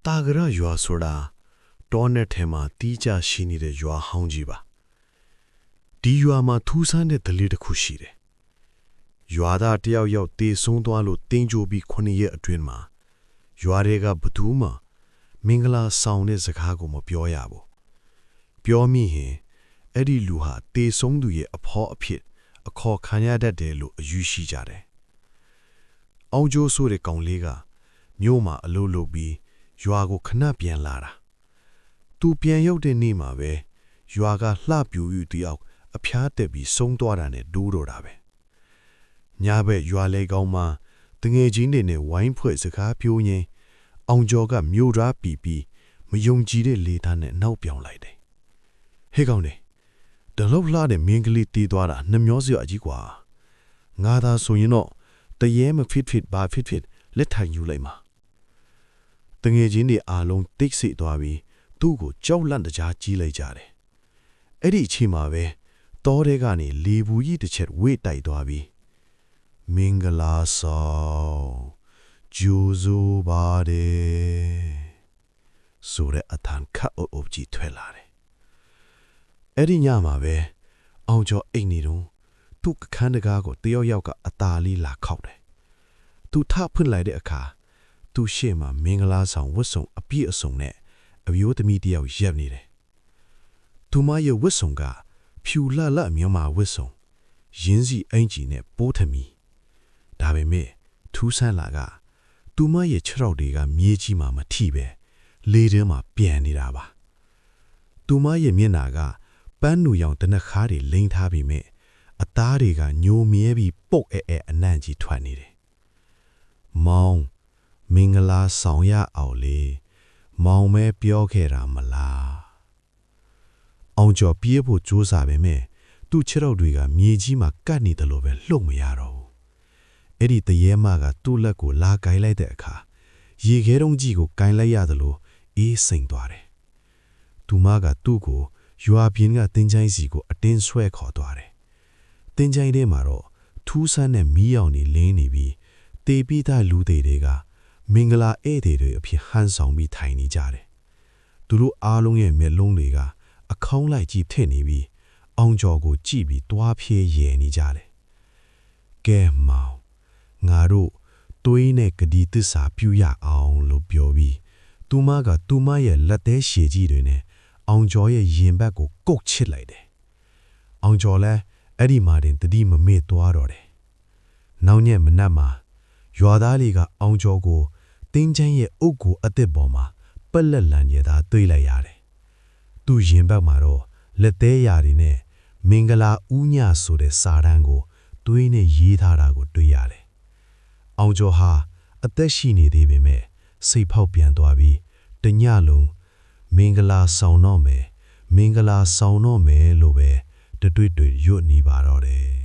တာဂရရွာဆိုတာတောနဲ့ထဲမှာတီးကြရှိနေတဲ့ရွာဟောင်းကြီးပါဒီရွာမှာထူးဆန်းတဲ့ဒလေးတစ်ခုရှိတယ်ရွာသားတယောက်ယောက်တေဆုံးသွားလို့တင်းကြိုပြီး9ရက်အတွင်းမှာရွာတွေကဘသူမှမင်္ဂလာဆောင်တဲ့စကားကိုမပြောရဘူးပြောမိရင်အဲ့ဒီလူဟာတေဆုံးသူရဲ့အဖော်အဖြစ်အခေါ်ခံရတတ်တယ်လို့အယူရှိကြတယ်အောင်ကျိုးဆိုတဲ့ကောင်လေးကမြို့မှာအလုပ်လုပ်ပြီးရွာကိုခဏပြန်လာတာသူပြန်ရောက်တဲ့နေ့မှာပဲရွာကလှပြူယူတယောက်အဖျားတက်ပြီးဆုံးသွားတာနဲ့ဒိုးတော့တာပဲညဘက်ရွာလေကောင်းမှာတငယ်ချင်းတွေနဲ့ဝိုင်းဖွဲ့စကားပြောရင်းအောင်ကျော်ကမြို့သားပီပီမယုံကြည်တဲ့လေသားနဲ့နောက်ပြောင်လိုက်တယ်ဟေးကောင်နေတလောက်လှတဲ့မင်းကလေးတီးသွားတာနှမျောစရာအကြီးกว่าငါသာဆိုရင်တော့တရေမဖြစ်ဘာဖြစ်လက်ထိုင်ယူလိုက်မှာတငယ်ချင်းတွေအားလုံးတိတ်ဆိတ်သွားပြီးသူ့ကိုကြောက်လန့်တကြားကြီးလိုက်ကြတယ်အဲ့ဒီအချိန်မှာပဲတောထဲကနေလေဘူးကြီးတစ်ချက်ဝေ့တိုက်သွားပြီးမင်္ဂလာဆောင်ဂျိုးစိုးပါတယ်ဆိုတဲ့အထံခတ်အုပ်ကြီးထွက်လာတယ်အဲ့ဒီညမှာပဲအောင်ကျော်အိတ်နေတော့သူ့ခန်းတကားကိုတယောက်ယောက်ကအตาလေးလာခောက်တယ်သူထဖွင့်လိုက်တဲ့အခါသူ့ရှေ့မှာမင်္ဂလာဆောင်ဝတ်စုံအပြည့်အစုံနဲ့အပြိုးသမီးတယောက်ရပ်နေတယ်သူမရဲ့ဝတ်စုံကဖြူလှလှမြန်မာဝတ်စုံရင်းစီအင်ကြီးနဲ့ပိုးသမီးဒါပေမဲ့ထူးဆန်းလာကသူမရဲ့ခြေထောက်တွေကမြေကြီးမှာမထိပဲလေထဲမှာပြန်နေတာပါသူမရဲ့မျက်နှာကပန်းနူရောင်တနခါးတွေလိမ့်ထားပြီးမြဲအသားတွေကညိုမြဲပြီးပုတ်အနံ့ကြီးထွက်နေတယ်မောင်မင်္ဂလာဆောင်ရအောင်လေမောင်မဲပြောခဲ့တာမလားအောင်ကျော်ပြေးဖို့ကြိုးစားပေမဲ့သူ့ခြေထောက်တွေကမြေကြီးမှာကပ်နေတယ်လို့ပဲလှုပ်မရတော့ဘူးအဲ့ဒီတရေမကသူ့လက်ကိုလာကိုင်းလိုက်တဲ့အခါရေခဲတုံးကြီးကိုကိုင်းလိုက်ရတယ်လို့အေးစိမ်သွားတယ်သူမကသူ့ကိုရွာပြင်းကတင်းချိုင်းစီကိုအတင်းဆွဲခေါ်သွားတယ်တင်းချိုင်းထဲမှာတော့ထူးဆန်းတဲ့မီးရောင်တွေလင်းနေပြီးတေပိသားလူတွေကမင်္ဂလာဧည့်သည်တွေအဖြစ်ဟန်ဆောင်ပြီးထိုင်နေကြတယ်သူတို့အားလုံးရဲ့မျက်လုံးတွေကအခေါင်းလိုက်ကြည့်ထည့်နေပြီးအောင်ကျော်ကိုကြည့်ပြီးတွားဖြေးရယ်နေကြတယ်ကဲမောင်ငါတို့သွေးနဲ့ကတိသစ္စာပြုရအောင်လို့ပြောပြီးသူမကသူမရဲ့လက်သေးရှည်ကြီးတွေနဲ့အောင်ကျော်ရဲ့ရင်ဘတ်ကိုကုတ်ချစ်လိုက်တယ်အောင်ကျော်လည်းအဲ့ဒီမှာတင်တတိမမေ့သွားတော့တယ်နောက်ညမနက်မှာရွာသားလေးကအောင်ကျော်ကိုတင်းချမ်းရဲ့အုတ်ကိုအသစ်ပေါ်မှာပက်လက်လန်ရသားတွေးလိုက်ရတယ်သူ့ရင်ဘတ်မှာတော့လက်သေးရာတွေနဲ့မင်္ဂလာဦးညဆိုတဲ့စာတန်းကိုတွေးနဲ့ရေးထားတာကိုတွေ့ရတယ်အောင်ကျော်ဟာအသက်ရှိနေသေးပေမဲ့စိတ်ဖောက်ပြန်သွားပြီးတညလုံးမင်္ဂလာဆောင်တော့မယ်လို့ပဲတွေ့ရွတ်နေပါတော့တယ်